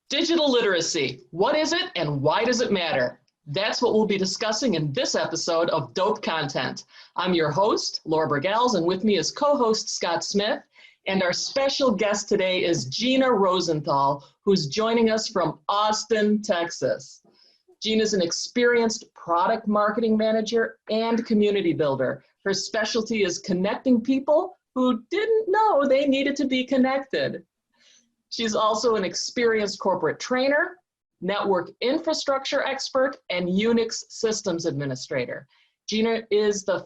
Digital literacy. What is it and why does it matter? That's what we'll be discussing in this episode of Dope Content. I'm your host, Laura Bergels, and with me is co-host Scott Smith. And our special guest today is Gina Rosenthal, who's joining us from Austin, Texas. Gina's an experienced product marketing manager and community builder. Her specialty is connecting people who didn't know they needed to be connected. She's also an experienced corporate trainer, network infrastructure expert, and UNIX systems administrator. Gina is the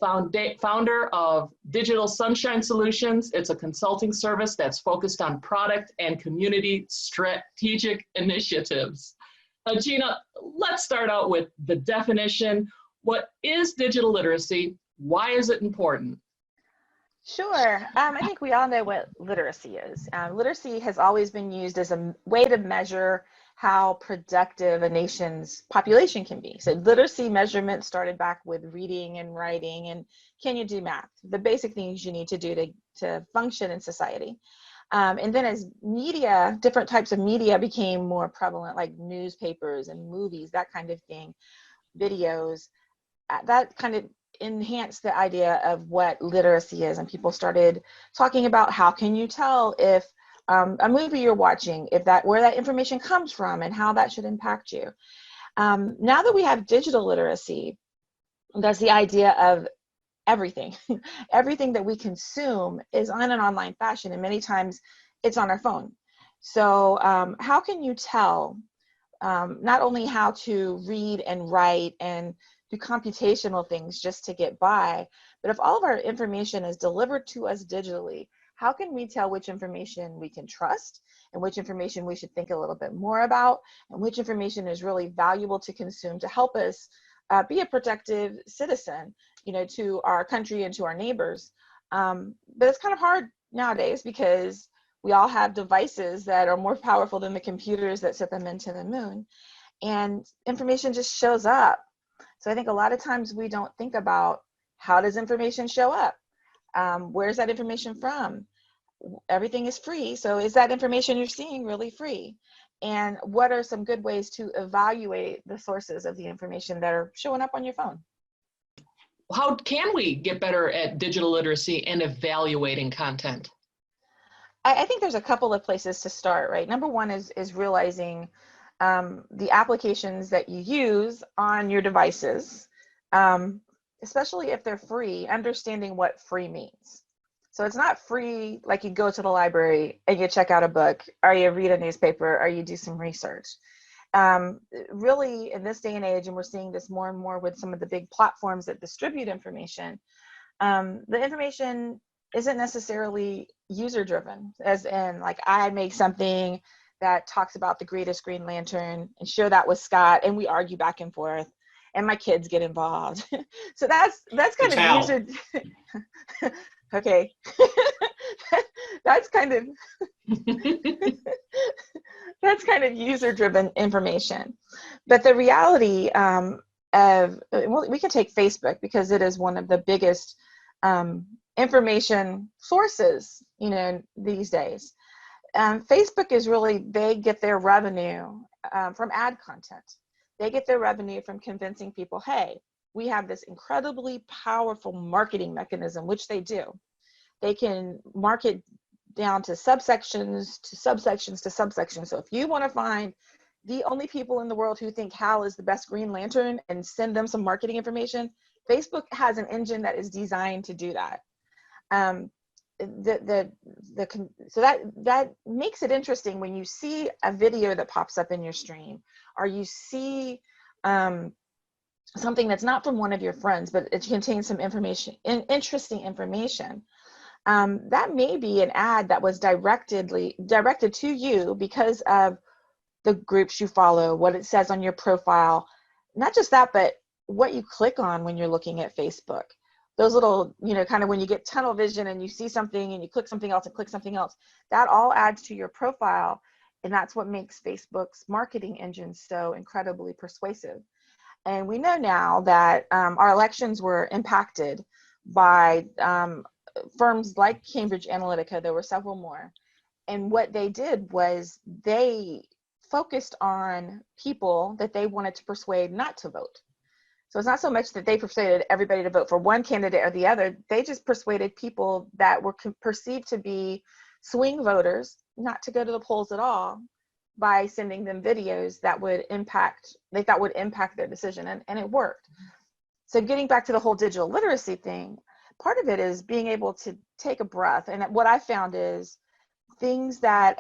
founder of Digital Sunshine Solutions. It's a consulting service that's focused on product and community strategic initiatives. Gina, let's start out with the definition. What is digital literacy? Why is it important? Sure. I think we all know what literacy is. Literacy has always been used as a way to measure how productive a nation's population can be. So literacy measurement started back with reading and writing and can you do math? The basic things you need to do to function in society. And then as media, different types of media became more prevalent, like newspapers and movies, that kind of thing, videos, that kind of enhanced the idea of what literacy is, and people started talking about how can you tell if a movie you're watching, where that information comes from and how that should impact you. Now that we have digital literacy, that's the idea of everything. Everything that we consume is on an online fashion, and many times it's on our phone. So how can you tell not only how to read and write and do computational things just to get by, but if all of our information is delivered to us digitally, how can we tell which information we can trust and which information we should think a little bit more about and which information is really valuable to consume to help us be a productive citizen, to our country and to our neighbors. But it's kind of hard nowadays because we all have devices that are more powerful than the computers that set them into the moon, and information just shows up. So I think a lot of times we don't think about how does information show up? Where's that information from? Everything is free. So is that information you're seeing really free? And what are some good ways to evaluate the sources of the information that are showing up on your phone? How can we get better at digital literacy and evaluating content? I think there's a couple of places to start, right? Number one is realizing the applications that you use on your devices, especially if they're free, understanding what free means. So it's not free like you go to the library and you check out a book, or you read a newspaper, or you do some research. Really, in this day and age, and we're seeing this more and more with some of the big platforms that distribute information, the information isn't necessarily user-driven, as in, like, I make something that talks about the greatest Green Lantern and share that with Scott, and we argue back and forth, and my kids get involved. So that's kind of user. Okay, that's kind of user-driven information. But the reality we can take Facebook because it is one of the biggest information sources, these days. Facebook is really, they get their revenue from ad content. They get their revenue from convincing people, hey, we have this incredibly powerful marketing mechanism, which they do. They can market down to subsections, to subsections, to subsections. So if you want to find the only people in the world who think Hal is the best Green Lantern and send them some marketing information, Facebook has an engine that is designed to do that. So that makes it interesting when you see a video that pops up in your stream, or you see something that's not from one of your friends, but it contains some information, interesting information. That may be an ad that was directed to you because of the groups you follow, what it says on your profile. Not just that, but what you click on when you're looking at Facebook. Those little, kind of when you get tunnel vision and you see something and you click something else and click something else, that all adds to your profile. And that's what makes Facebook's marketing engine so incredibly persuasive. And we know now that our elections were impacted by firms like Cambridge Analytica. There were several more. And what they did was they focused on people that they wanted to persuade not to vote. So it's not so much that they persuaded everybody to vote for one candidate or the other. They just persuaded people that were perceived to be swing voters not to go to the polls at all by sending them videos that they thought would impact their decision. And it worked. So getting back to the whole digital literacy thing, part of it is being able to take a breath. And what I found is things that,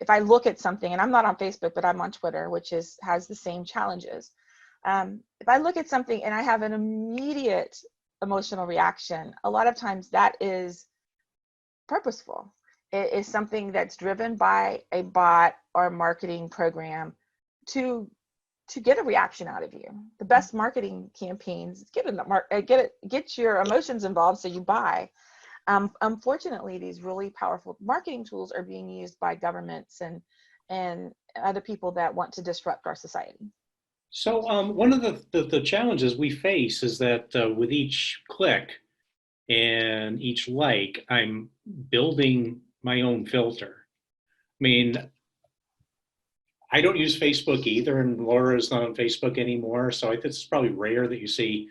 if I look at something, and I'm not on Facebook, but I'm on Twitter, which has the same challenges. If I look at something and I have an immediate emotional reaction, a lot of times that is purposeful. It is something that's driven by a bot or a marketing program to get a reaction out of you. The best marketing campaigns get your emotions involved so you buy. Unfortunately, these really powerful marketing tools are being used by governments and other people that want to disrupt our society. So one of the challenges we face is that with each click and each like, I'm building my own filter. I mean, I don't use Facebook either, and Laura is not on Facebook anymore. So I think it's probably rare that you see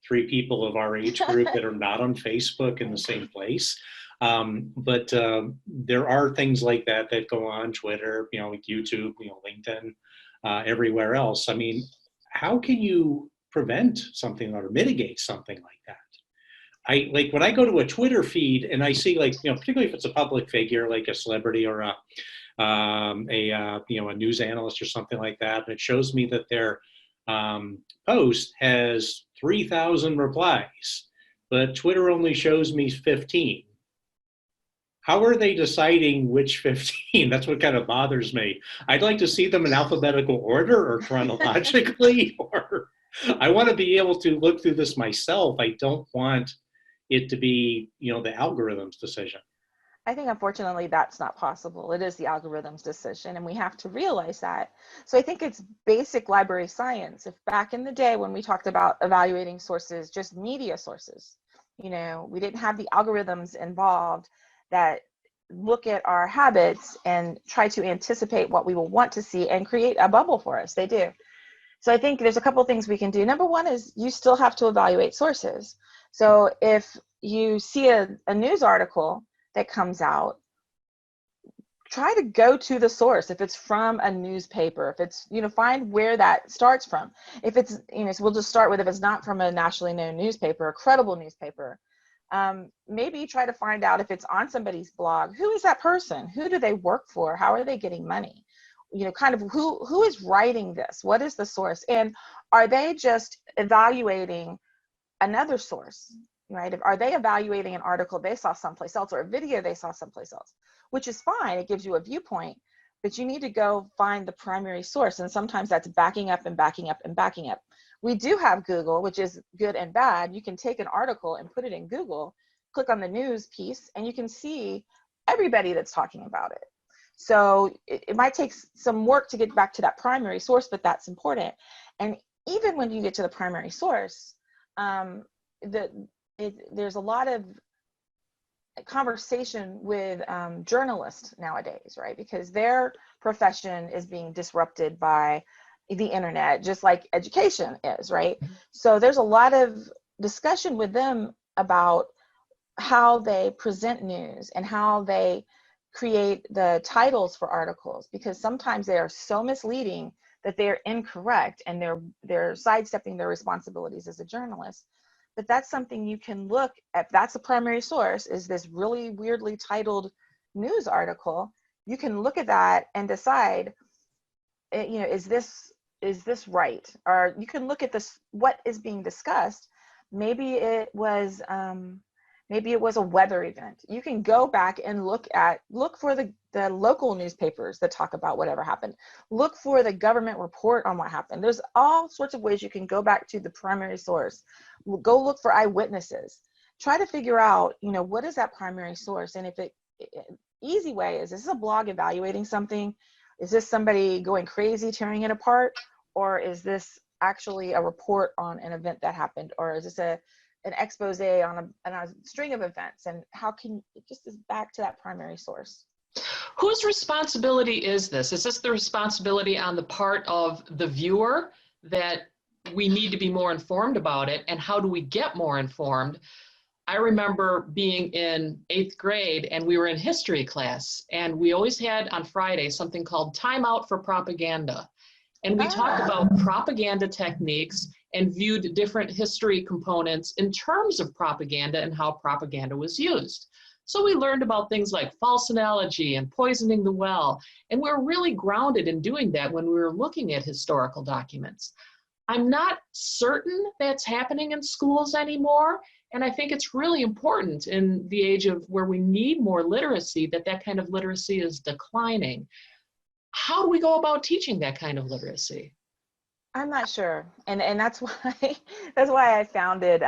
3 people of our age group that are not on Facebook in the same place. But there are things like that go on Twitter, like YouTube, LinkedIn, everywhere else. I mean, how can you prevent something or mitigate something like that? I like when I go to a Twitter feed and I see, like, particularly if it's a public figure like a celebrity or a news analyst or something like that, and it shows me that their post has 3,000 replies, but Twitter only shows me 15. How are they deciding which 15? That's what kind of bothers me. I'd like to see them in alphabetical order or chronologically, or I want to be able to look through this myself. I don't want it to be, the algorithm's decision. I think, unfortunately, that's not possible. It is the algorithm's decision, and we have to realize that. So I think it's basic library science. If back in the day when we talked about evaluating sources, just media sources, we didn't have the algorithms involved that look at our habits and try to anticipate what we will want to see and create a bubble for us. They do. So I think there's a couple things we can do. Number one is you still have to evaluate sources. So if you see a news article that comes out, try to go to the source. If it's from a newspaper, if it's, find where that starts from. If it's, so we'll just start with, if it's not from a nationally known newspaper, a credible newspaper, maybe try to find out if it's on somebody's blog. Who is that person? Who do they work for? How are they getting money? Kind of who is writing this? What is the source? And are they just evaluating another source, right? Are they evaluating an article they saw someplace else or a video they saw someplace else, which is fine. It gives you a viewpoint, but you need to go find the primary source. And sometimes that's backing up and backing up and backing up. We do have Google, which is good and bad. You can take an article and put it in Google, click on the news piece, and you can see everybody that's talking about it. So it might take some work to get back to that primary source, but that's important. And even when you get to the primary source, there's a lot of conversation with journalists nowadays, right? Because their profession is being disrupted by the internet, just like education is, right? So there's a lot of discussion with them about how they present news and how they create the titles for articles, because sometimes they are so misleading that they're incorrect and they're sidestepping their responsibilities as a journalist. But that's something you can look at. That's the primary source, is this really weirdly titled news article. You can look at that and decide, is this right? Or you can look at this, what is being discussed. Maybe it was a weather event. You can go back and look for the local newspapers that talk about whatever happened. Look for the government report on what happened. There's all sorts of ways you can go back to the primary source. Go look for eyewitnesses. Try to figure out, what is that primary source? And easy way is this a blog evaluating something? Is this somebody going crazy, tearing it apart? Or is this actually a report on an event that happened? Or is this an expose on a string of events? And how can it just is back to that primary source? Whose responsibility is this? Is this the responsibility on the part of the viewer that we need to be more informed about it, and how do we get more informed? I remember being in 8th grade and we were in history class, and we always had on Friday something called Time Out for Propaganda. And we talked about propaganda techniques and viewed different history components in terms of propaganda and how propaganda was used. So we learned about things like false analogy and poisoning the well, and we're really grounded in doing that when we were looking at historical documents. I'm not certain that's happening in schools anymore, and I think it's really important in the age of where we need more literacy that that kind of literacy is declining. How do we go about teaching that kind of literacy? I'm not sure, and that's why that's why I founded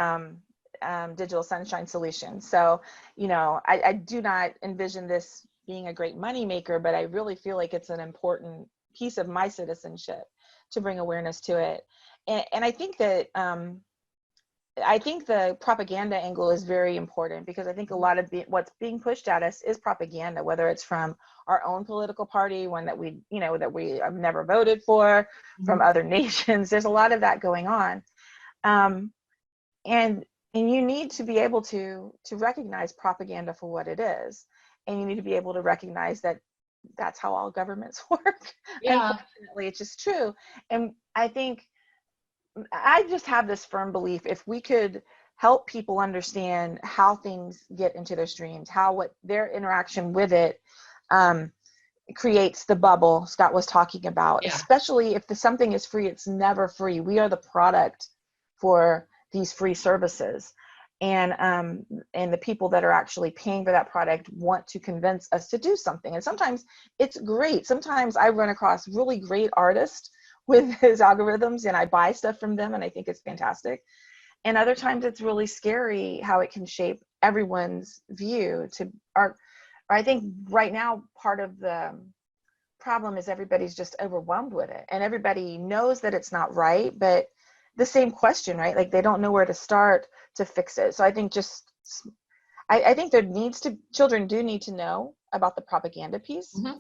Digital Sunshine Solutions. So, I do not envision this being a great moneymaker, but I really feel like it's an important piece of my citizenship to bring awareness to it. And I think that I think the propaganda angle is very important, because I think a lot of what's being pushed at us is propaganda, whether it's from our own political party, one that we have never voted for, from other nations. There's a lot of that going on, and you need to be able to recognize propaganda for what it is, and you need to be able to recognize that that's how all governments work. Yeah. Unfortunately, it's just true. And I think I just have this firm belief, if we could help people understand how things get into their streams, what their interaction with it creates the bubble Scott was talking about, especially if something is free, it's never free. We are the product for these free services. And the people that are actually paying for that product want to convince us to do something. And sometimes it's great. Sometimes I run across really great artists with his algorithms, and I buy stuff from them, and I think it's fantastic. And other times it's really scary how it can shape everyone's view or I think right now part of the problem is everybody's just overwhelmed with it, and everybody knows that it's not right, but the same question, right? Like, they don't know where to start to fix it. So I think I think children do need to know about the propaganda piece. Mm-hmm.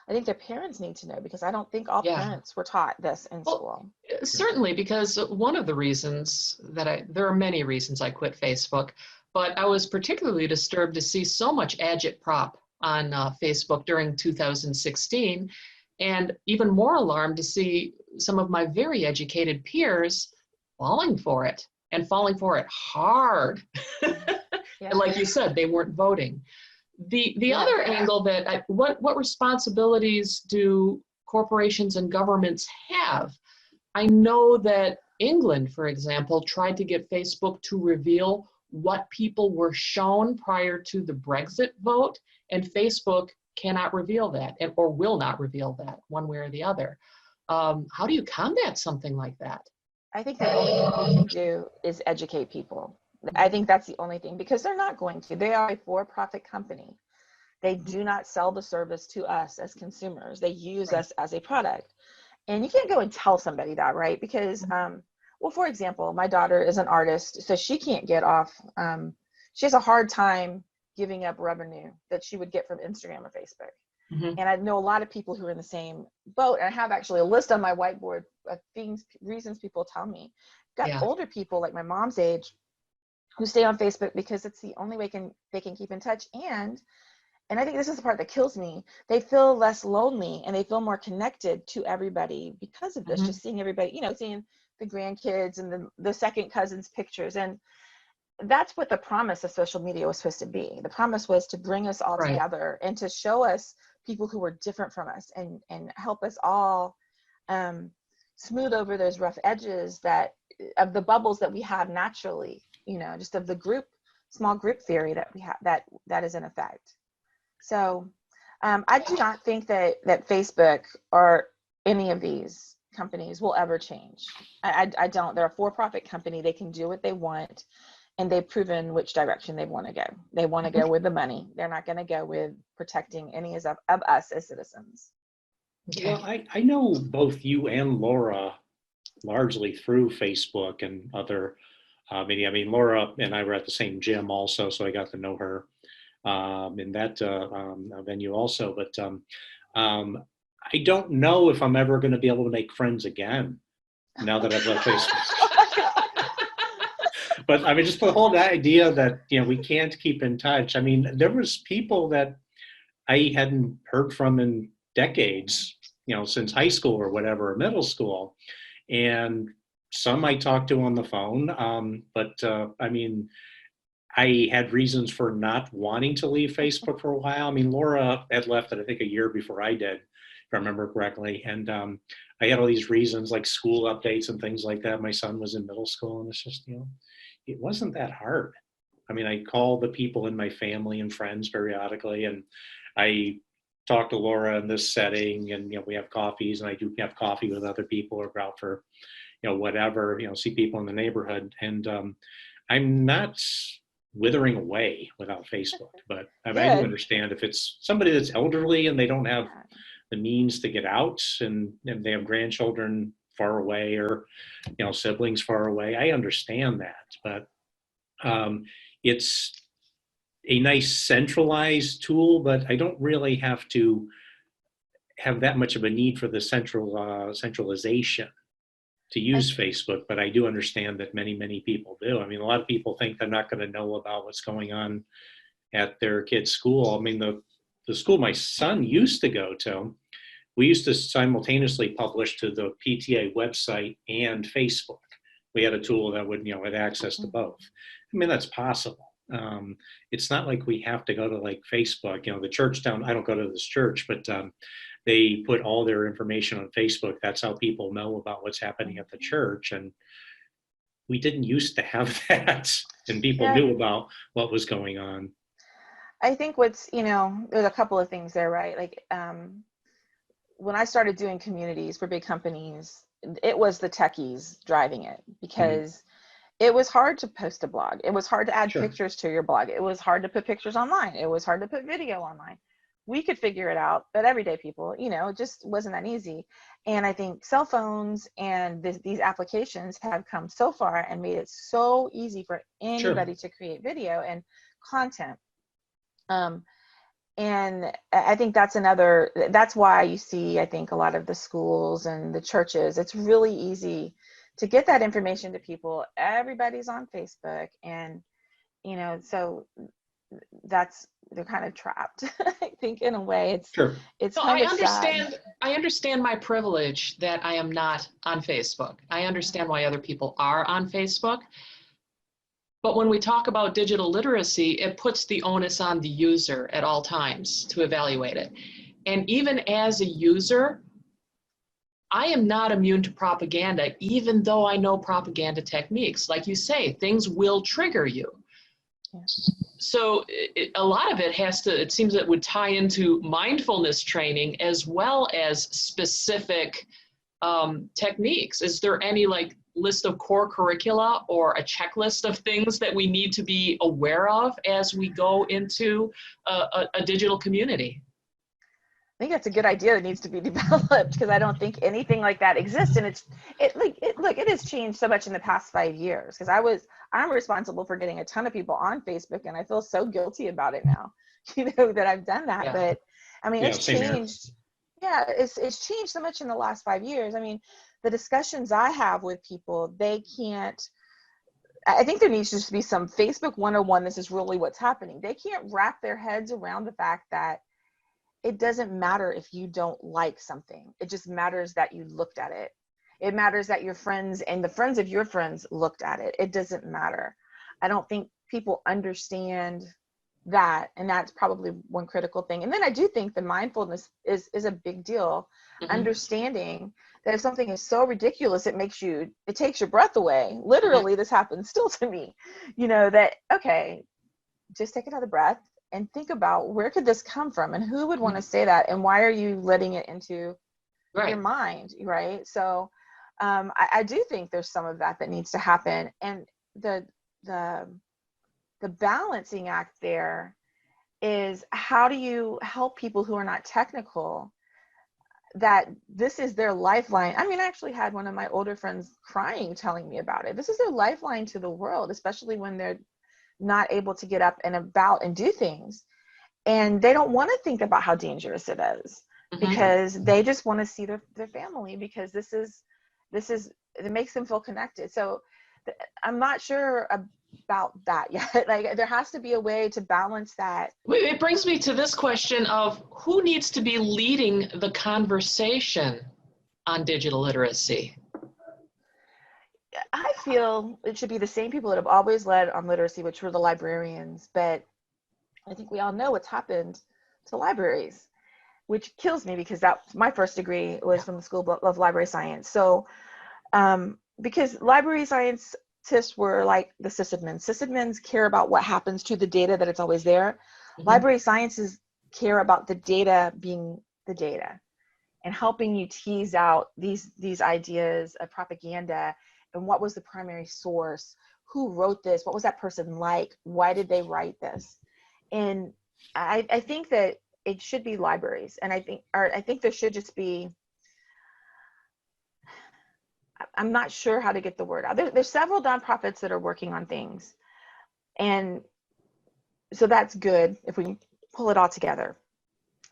I think their parents need to know, because I don't think all parents were taught this in school. Certainly, because one of the reasons there are many reasons I quit Facebook, but I was particularly disturbed to see so much Agitprop on Facebook during 2016, and even more alarmed to see some of my very educated peers falling for it, and falling for it hard. And like you said, they weren't voting. The other angle that what responsibilities do corporations and governments have? I know that England, for example, tried to get Facebook to reveal what people were shown prior to the Brexit vote, and Facebook cannot reveal that, or will not reveal that one way or the other. How do you combat something like that? I think the only thing we can do is educate people. I think that's the only thing, because they're not going to. They are a for-profit company. They do not sell the service to us as consumers. They use us as a product. And you can't go and tell somebody that, right? Because, well, for example, my daughter is an artist, so she can't get off. She has a hard time giving up revenue that she would get from Instagram or Facebook. And I know a lot of people who are in the same boat. And I have actually a list on my whiteboard of reasons people tell me. Got older people like my mom's age who stay on Facebook because it's the only way they can keep in touch. And I think this is the part that kills me. They feel less lonely, and they feel more connected to everybody because of this. Just seeing everybody, seeing the grandkids and the second cousins' pictures. And that's what the promise of social media was supposed to be. The promise was to bring us all together and to show us people who were different from us, and help us all smooth over those rough edges of the bubbles that we have naturally, just of the small group theory that we have that is in effect. So I do not think that Facebook or any of these companies will ever change. I don't. They're a for-profit company. They can do what they want, and they've proven which direction they want to go. They want to go with the money. They're not going to go with protecting any of us as citizens. Okay. Well, I know both you and Laura largely through Facebook and other media. I mean, Laura and I were at the same gym also, so I got to know her. in that venue also. But I don't know if I'm ever going to be able to make friends again now that I've left Facebook. But I mean, just the whole idea that, we can't keep in touch. I mean, there was people that I hadn't heard from in decades, since high school or whatever, or middle school. And some I talked to on the phone. But I mean, I had reasons for not wanting to leave Facebook for a while. I mean, Laura had left it, I think, a year before I did, if I remember correctly. And I had all these reasons like school updates and things like that. My son was in middle school, and it's just, it wasn't that hard. I mean, I call the people in my family and friends periodically, and I talk to Laura in this setting, and, we have coffees, and I do have coffee with other people or go out for, whatever, see people in the neighborhood. And I'm not withering away without Facebook, but I do understand if it's somebody that's elderly and they don't have the means to get out, and they have grandchildren far away, or siblings far away. I understand that, but it's a nice centralized tool, but I don't really have to have that much of a need for the centralization to use Facebook. But I do understand that many people do. I mean, a lot of people think they're not going to know about what's going on at their kid's school. I mean, the school my son used to go to, we used to simultaneously publish to the PTA website and Facebook. We had a tool that would, had access to both. I mean, that's possible. It's not like we have to go to like Facebook. The church down, I don't go to this church, but they put all their information on Facebook. That's how people know about what's happening at the church. And we didn't used to have that, and people knew about what was going on. I think there's a couple of things there, right? Like when I started doing communities for big companies, it was the techies driving it, because it was hard to post a blog. It was hard to add pictures to your blog. It was hard to put pictures online. It was hard to put video online. We could figure it out, but everyday people, it just wasn't that easy. And I think cell phones and these applications have come so far and made it so easy for anybody to create video and content. And I think that's why you see, I think, a lot of the schools and the churches, it's really easy to get that information to people. Everybody's on Facebook, and, so they're kind of trapped. I think in a way it's so kind of sad. I understand my privilege that I am not on Facebook. I understand why other people are on Facebook. But when we talk about digital literacy, it puts the onus on the user at all times to evaluate it. And even as a user, I am not immune to propaganda, even though I know propaganda techniques. Like you say, things will trigger you. So a lot of it seems it would tie into mindfulness training as well as specific techniques. Is there any list of core curricula or a checklist of things that we need to be aware of as we go into a digital community? I think that's a good idea that needs to be developed, because I don't think anything like that exists. And it has changed so much in the past 5 years, because I'm responsible for getting a ton of people on Facebook, and I feel so guilty about it now, that I've done that. But I mean, it's changed. Yeah, it's changed so much in the last 5 years. I mean, the discussions I have with people, I think there needs to just be some Facebook 101. This is really what's happening. They can't wrap their heads around the fact that it doesn't matter if you don't like something. It just matters that you looked at it. It matters that your friends and the friends of your friends looked at it. It doesn't matter. I don't think people understand that, and that's probably one critical thing. And then I do think the mindfulness is a big deal. Understanding that if something is so ridiculous, it takes your breath away. Literally, this happens still to me. That, okay, just take another breath and think about, where could this come from, and who would want to say that, and why are you letting it into your mind, right? So I do think there's some of that needs to happen. And the balancing act there is, how do you help people who are not technical, that this is their lifeline? I mean, I actually had one of my older friends crying, telling me about it. This is their lifeline to the world, especially when they're not able to get up and about and do things. and they don't want to think about how dangerous it is, because they just want to see their family, because this is it makes them feel connected. So I'm not sure about that yet. Like, there has to be a way to balance that. It brings me to this question of who needs to be leading the conversation on digital literacy? I feel it should be the same people that have always led on literacy, which were the librarians. But I think we all know what's happened to libraries, which kills me, because my first degree was from the School of Library Science. So because library scientists were like the sysadmins. Sysadmins care about what happens to the data, that it's always there. Library sciences care about the data being the data, and helping you tease out these ideas of propaganda, and what was the primary source, who wrote this, what was that person like, why did they write this. And I think that it should be libraries, and I think there should just be, I'm not sure how to get the word out. There's several nonprofits that are working on things, and so that's good if we can pull it all together.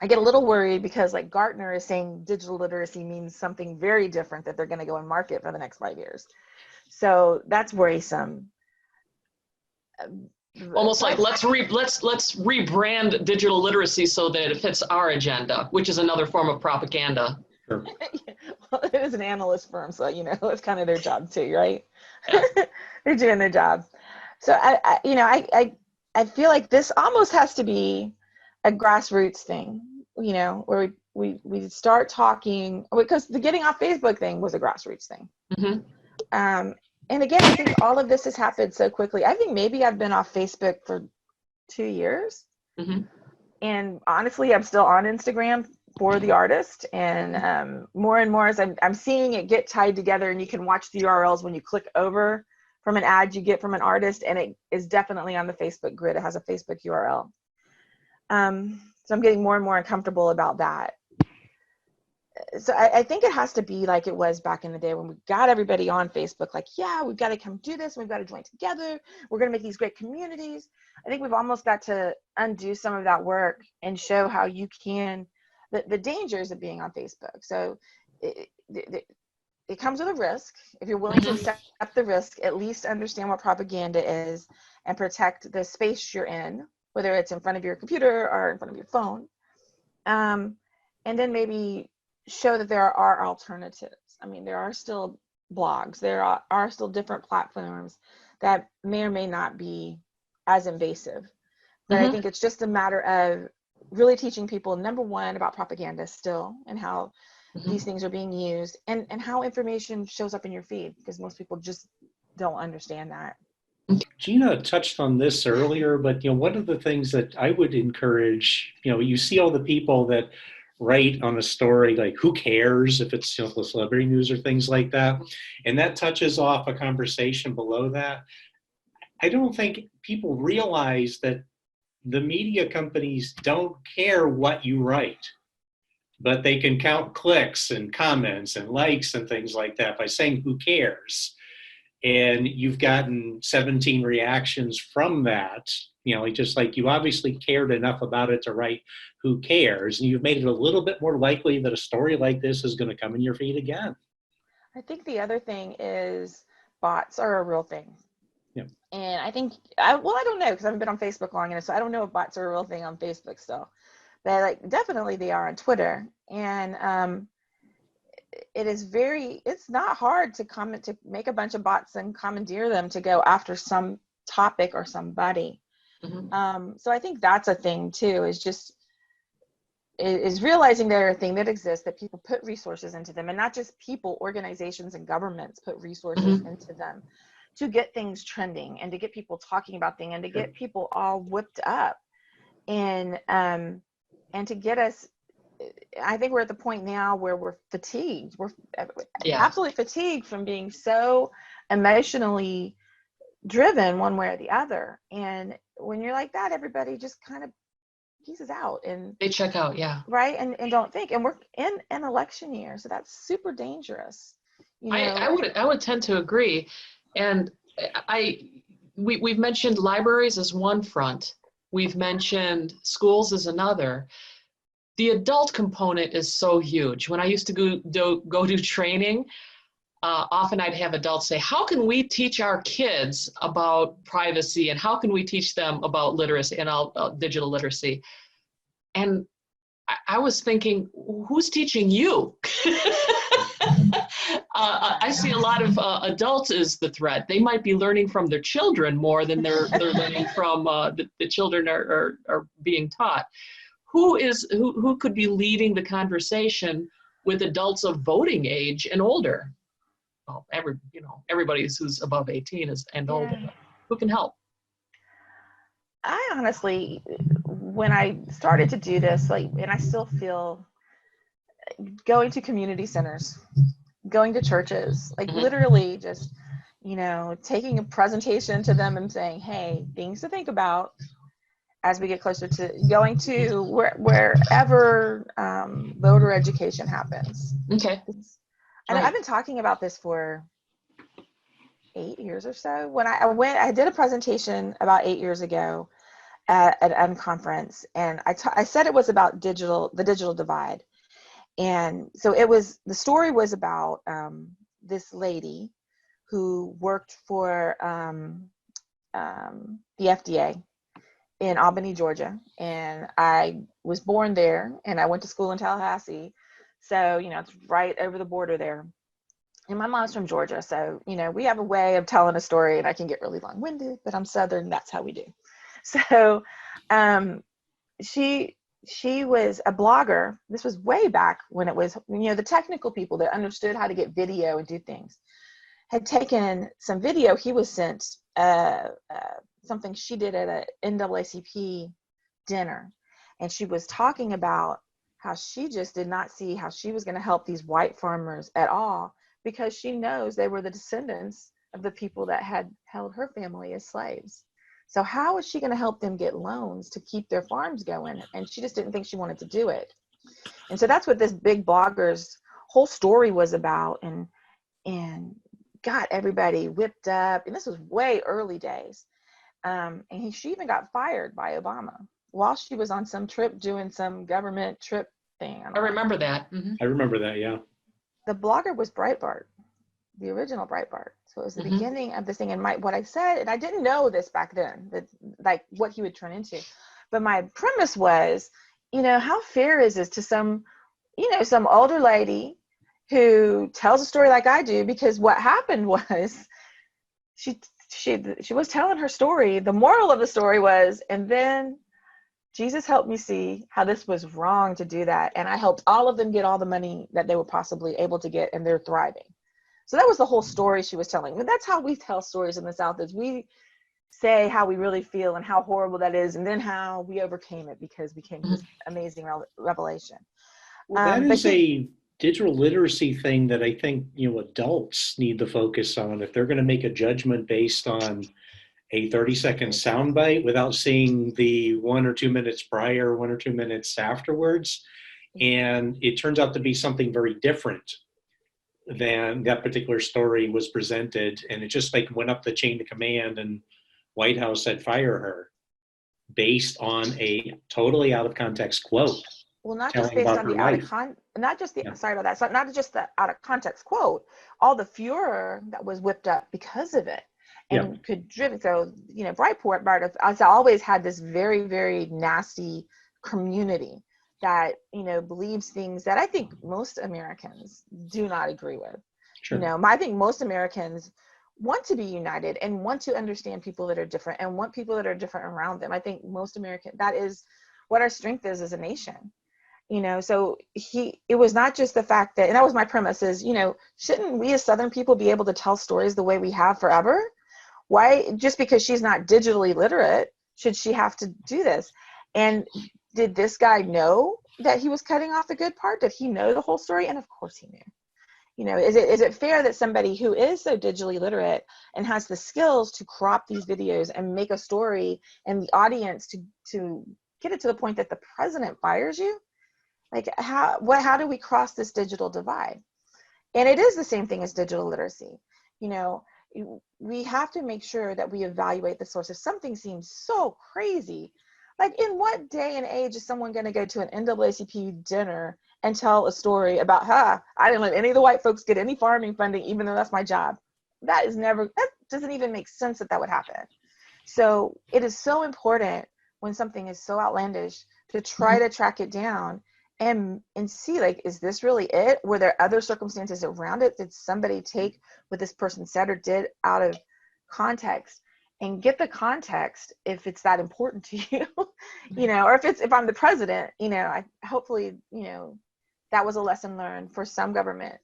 I get a little worried because, like, Gartner is saying digital literacy means something very different that they're going to go and market for the next 5 years. So that's worrisome. Almost like let's rebrand digital literacy so that it fits our agenda, which is another form of propaganda. Sure. Well, it is an analyst firm, so it's kind of their job too, right? Yeah. They're doing their job. So I feel like this almost has to be a grassroots thing, where we start talking, because the getting off Facebook thing was a grassroots thing. And again, I think all of this has happened so quickly. I think maybe I've been off Facebook for 2 years. And honestly, I'm still on Instagram for the artist. And more and more as I'm seeing it get tied together, and you can watch the URLs when you click over from an ad you get from an artist, and it is definitely on the Facebook grid. It has a Facebook URL. So I'm getting more and more uncomfortable about that. So I think it has to be like it was back in the day when we got everybody on Facebook, like, yeah, we've got to come do this. We've got to join together. We're going to make these great communities. I think we've almost got to undo some of that work and show how you can, the dangers of being on Facebook. So it comes with a risk. If you're willing to accept the risk, at least understand what propaganda is and protect the space you're in, whether it's in front of your computer or in front of your phone. And then maybe show that there are alternatives. I mean, there are still blogs, there are still different platforms that may or may not be as invasive. But I think it's just a matter of really teaching people, number one, about propaganda still, and how these things are being used, and how information shows up in your feed, because most people just don't understand that. Gina touched on this earlier, but one of the things that I would encourage, you see all the people that write on a story like, who cares if it's the celebrity news or things like that, and that touches off a conversation below that. I don't think people realize that the media companies don't care what you write, but they can count clicks and comments and likes and things like that by saying, who cares? And you've gotten 17 reactions from that, just like you obviously cared enough about it to write who cares, and you've made it a little bit more likely that a story like this is going to come in your feed again. I think the other thing is bots are a real thing. Yeah. And I think, I don't know, because I haven't been on Facebook long enough, so I don't know if bots are a real thing on Facebook still. But definitely they are on Twitter. And it's not hard to make a bunch of bots and commandeer them to go after some topic or somebody. So I think that's a thing too, is realizing they're a thing that exists, that people put resources into them, and not just people, organizations and governments put resources into them to get things trending, and to get people talking about things, and to get people all whipped up, and to get us, I think we're at the point now where we're fatigued. We're absolutely fatigued from being so emotionally driven one way or the other. And when you're like that, everybody just kind of pieces out, and they check out. Right. And don't think. And we're in an election year, so that's super dangerous. I would tend to agree. And we've mentioned libraries as one front. We've mentioned schools is another. The adult component is so huge. When I used to go do training, often I'd have adults say, how can we teach our kids about privacy and how can we teach them about literacy and digital literacy? And I was thinking, who's teaching you? I see a lot of adults as the threat. They might be learning from their children more than they're learning from the children are being taught. Who could be leading the conversation with adults of voting age and older? Well, everybody who's above 18 and older. Who can help? I honestly, when I started to do this, and I still feel, going to community centers, going to churches, literally just, taking a presentation to them and saying, hey, things to think about as we get closer to going to wherever voter education happens. Okay. And I've been talking about this for 8 years or so. When I did a presentation about 8 years ago at an conference, and I said it was about the digital divide. And so the story was about this lady who worked for the FDA in Albany, Georgia. And I was born there and I went to school in Tallahassee. So, it's right over the border there. And my mom's from Georgia. So, we have a way of telling a story, and I can get really long-winded, but I'm Southern. That's how we do. So she was a blogger. This was way back when it was, the technical people that understood how to get video and do things had taken some video. He was sent something she did at an NAACP dinner. And she was talking about how she just did not see how she was going to help these white farmers at all, because she knows they were the descendants of the people that had held her family as slaves. So how is she going to help them get loans to keep their farms going? And she just didn't think she wanted to do it. And so that's what this big blogger's whole story was about, and got everybody whipped up. And this was way early days. And she even got fired by Obama while she was on some trip doing some government trip thing. I remember that. Mm-hmm. I remember that, yeah. The blogger was Breitbart, the original Breitbart. So it was the beginning of this thing. And what I said, and I didn't know this back then, that what he would turn into. But my premise was, how fair is this to some older lady who tells a story like I do? Because what happened was she was telling her story. The moral of the story was, and then Jesus helped me see how this was wrong to do that. And I helped all of them get all the money that they were possibly able to get, and they're thriving. So that was the whole story she was telling. And that's how we tell stories in the South, is we say how we really feel and how horrible that is, and then how we overcame it because we came to this amazing revelation. Well, that is a digital literacy thing that I think, adults need to focus on. If they're going to make a judgment based on a 30-second soundbite without seeing the 1 or 2 minutes prior, 1 or 2 minutes afterwards, and it turns out to be something very different than that particular story was presented, and it just went up the chain of command, and White House said fire her based on a totally out of context quote. Well, not just based on the out of context quote, all the furor that was whipped up because of it, and could driven. So Breitbart has always had this very, very nasty community that believes things that I think most Americans do not agree with. Sure. I think most Americans want to be united and want to understand people that are different and want people that are different around them. I think most Americans, that is what our strength is as a nation. So it was not just the fact that, and that was my premise is, shouldn't we as Southern people be able to tell stories the way we have forever? Why, just because she's not digitally literate, should she have to do this? And did this guy know that he was cutting off the good part? Did he know the whole story? And of course he knew. Is it fair that somebody who is so digitally literate and has the skills to crop these videos and make a story and the audience to get it to the point that the president fires you? How do we cross this digital divide? And it is the same thing as digital literacy. We have to make sure that we evaluate the source. If something seems so crazy, Like, in what day and age is someone going to go to an NAACP dinner and tell a story about, I didn't let any of the white folks get any farming funding, even though that's my job? That doesn't even make sense that would happen. So it is so important when something is so outlandish to try to track it down and see, like, is this really it? Were there other circumstances around it? Did somebody take what this person said or did out of context? And get the context if it's that important to you, or if I'm the president, hopefully, that was a lesson learned for some government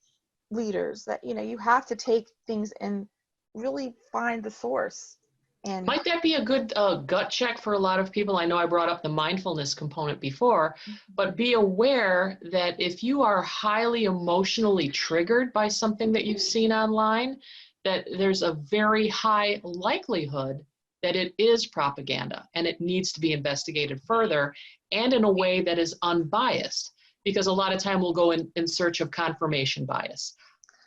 leaders, that, you have to take things and really find the source. And might that be a good gut check for a lot of people? I know I brought up the mindfulness component before, but be aware that if you are highly emotionally triggered by something that you've seen online, that there's a very high likelihood that it is propaganda and it needs to be investigated further, and in a way that is unbiased, because a lot of time we'll go in search of confirmation bias.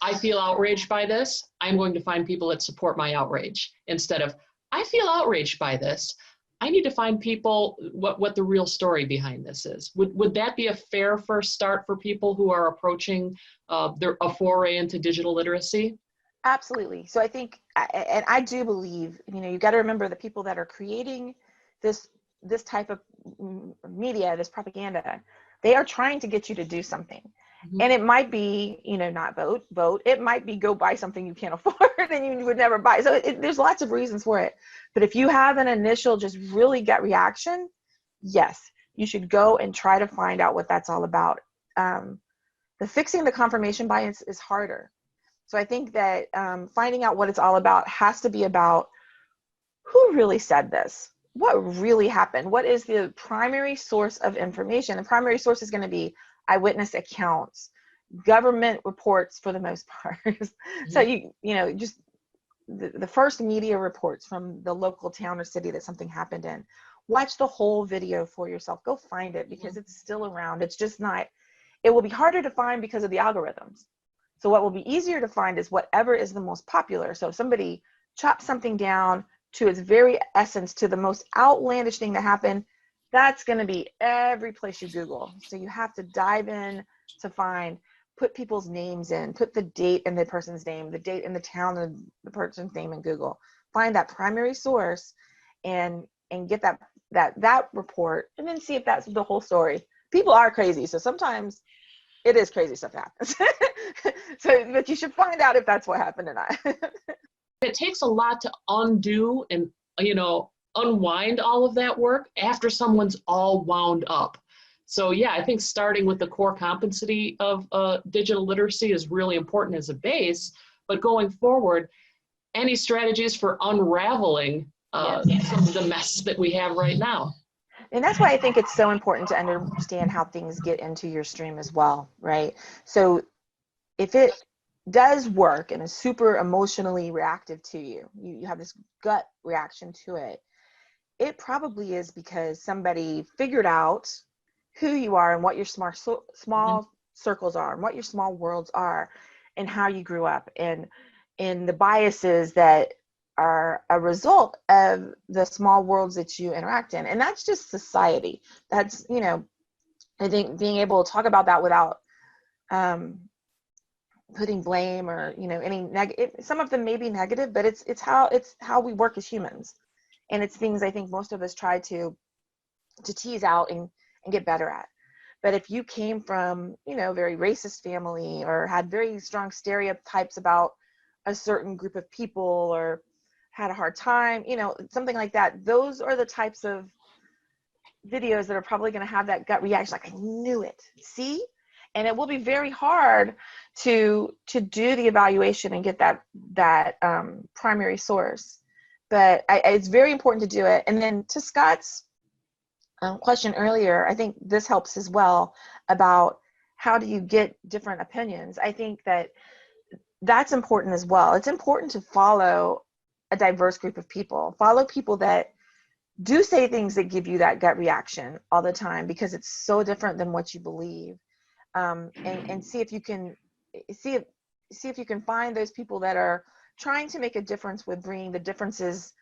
I feel outraged by this. I'm going to find people that support my outrage, instead of, I feel outraged by this. I need to find people what the real story behind this is. Would that be a fair first start for people who are approaching a foray into digital literacy? Absolutely. So I think, and I do believe, you got to remember, the people that are creating this type of media, this propaganda, they are trying to get you to do something. Mm-hmm. And it might be, not vote. It might be go buy something you can't afford and you would never buy. So there's lots of reasons for it. But if you have an initial just really gut reaction, yes, you should go and try to find out what that's all about. The fixing the confirmation bias is harder. So I think that finding out what it's all about has to be about who really said this, what really happened, what is the primary source of information. The primary source is going to be eyewitness accounts, government reports for the most part. So just the first media reports from the local town or city that something happened in. Watch the whole video for yourself. Go find it, because it's still around. It's just not, it will be harder to find because of the algorithms. So what will be easier to find is whatever is the most popular. So if somebody chops something down to its very essence, to the most outlandish thing that happened, that's going to be every place you Google. So you have to dive in to put people's names in, put the date and the person's name, the date and the town and the person's name in Google. Find that primary source and get that report, and then see if that's the whole story. People are crazy, so sometimes it is crazy stuff that happens. But you should find out if that's what happened or not. It takes a lot to undo and, unwind all of that work after someone's all wound up. So yeah, I think starting with the core competency of digital literacy is really important as a base, but going forward, any strategies for unraveling some of the mess that we have right now? And that's why I think it's so important to understand how things get into your stream as well, right? So if it does work and is super emotionally reactive to you, you have this gut reaction to it, it probably is because somebody figured out who you are and what your small circles are and what your small worlds are and how you grew up, and the biases that are a result of the small worlds that you interact in. And that's just society. That's, I think being able to talk about that without putting blame or, any negative, some of them may be negative, but it's how we work as humans. And it's things I think most of us try to tease out and get better at. But if you came from, very racist family, or had very strong stereotypes about a certain group of people, or had a hard time, something like that, those are the types of videos that are probably going to have that gut reaction, like, I knew it, see? And it will be very hard to do the evaluation and get that primary source. But it's very important to do it. And then to Scott's question earlier, I think this helps as well, about how do you get different opinions. I think that's important as well. It's important to follow a diverse group of people. Follow people that do say things that give you that gut reaction all the time, because it's so different than what you believe. And see if you can find those people that are trying to make a difference with bringing the differences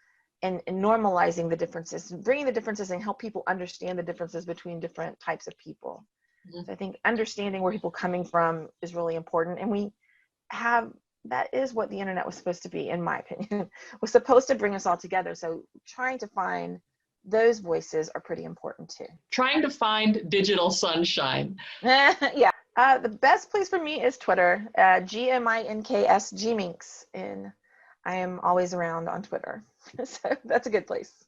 and normalizing the differences, bringing the differences and help people understand the differences between different types of people. Mhm. So I think understanding where people are coming from is really important. And that is what the internet was supposed to be, in my opinion, was supposed to bring us all together. So trying to find those voices are pretty important too. Trying to find digital sunshine. Yeah. The best place for me is Twitter, GMINKS, Gminx, and I am always around on Twitter. So that's a good place.